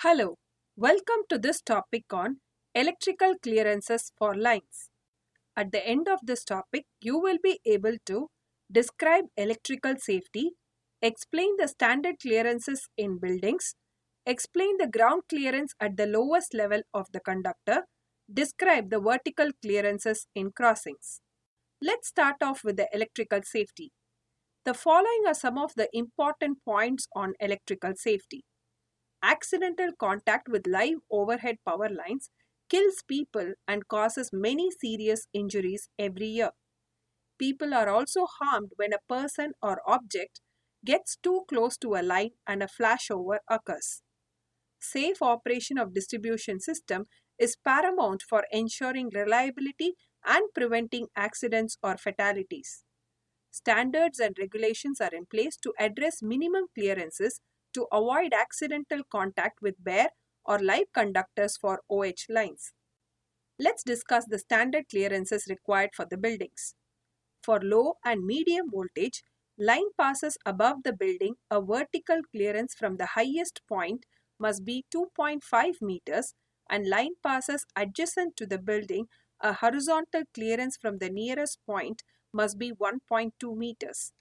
Hello, welcome to this topic on electrical clearances for lines. At the end of this topic, you will be able to describe electrical safety, explain the standard clearances in buildings, explain the ground clearance at the lowest level of the conductor, describe the vertical clearances in crossings. Let's start off with the electrical safety. The following are some of the important points on electrical safety. Accidental contact with live overhead power lines kills people and causes many serious injuries every year. People are also harmed when a person or object gets too close to a line and a flashover occurs. Safe operation of distribution system is paramount for ensuring reliability and preventing accidents or fatalities. Standards and regulations are in place to address minimum clearances to avoid accidental contact with bare or live conductors for OH lines. Let's discuss the standard clearances required for the buildings. For low and medium voltage, line passes above the building, a vertical clearance from the highest point must be 2.5 meters, and line passes adjacent to the building, a horizontal clearance from the nearest point must be 1.2 meters.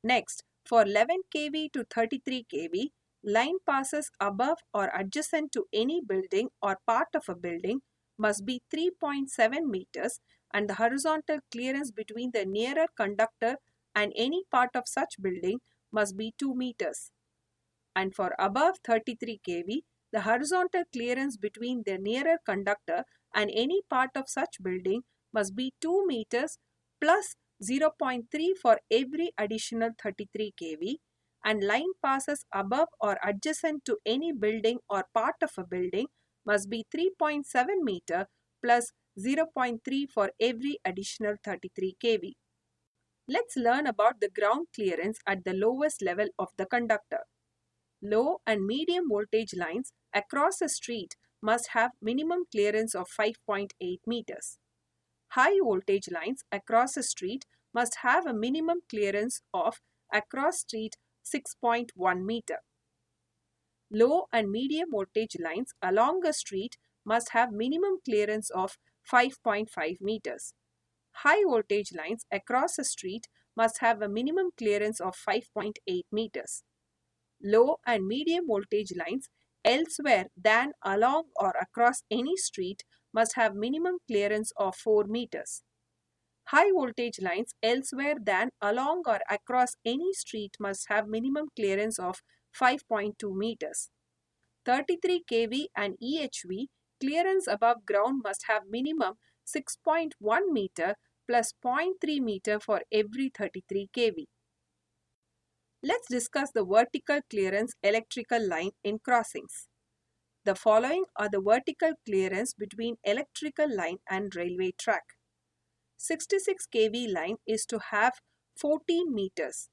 Next, for 11 kV to 33 kV, line passes above or adjacent to any building or part of a building must be 3.7 meters, and the horizontal clearance between the nearer conductor and any part of such building must be 2 meters. And for above 33 kV, the horizontal clearance between the nearer conductor and any part of such building must be 2 meters plus 0.3 for every additional 33 kV, and line passes above or adjacent to any building or part of a building must be 3.7 meter plus 0.3 for every additional 33 kV. Let's learn about the ground clearance at the lowest level of the conductor. Low and medium voltage lines across a street must have minimum clearance of 5.8 meters. High voltage lines across a street must have a minimum clearance of across street 6.1 meter. Low and medium voltage lines along a street must have minimum clearance of 5.5 meters. High voltage lines across a street must have a minimum clearance of 5.8 meters. Low and medium voltage lines elsewhere than along or across any street must have minimum clearance of 4 meters. High voltage lines elsewhere than along or across any street must have minimum clearance of 5.2 meters. 33 kV and EHV clearance above ground must have minimum 6.1 meter plus 0.3 meter for every 33 kV. Let's discuss the vertical clearance electrical line in crossings. The following are the vertical clearance between electrical line and railway track. 66 kV line is to have 14 meters.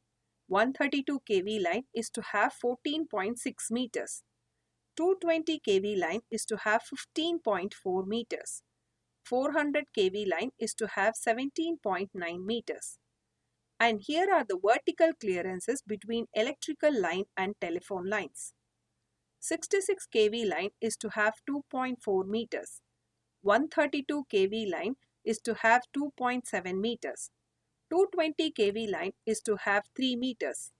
132 kV line is to have 14.6 meters. 220 kV line is to have 15.4 meters. 400 kV line is to have 17.9 meters. And here are the vertical clearances between electrical line and telephone lines. 66 kV line is to have 2.4 meters. 132 kV line is to have 2.7 meters. 220 kV line is to have 3 meters.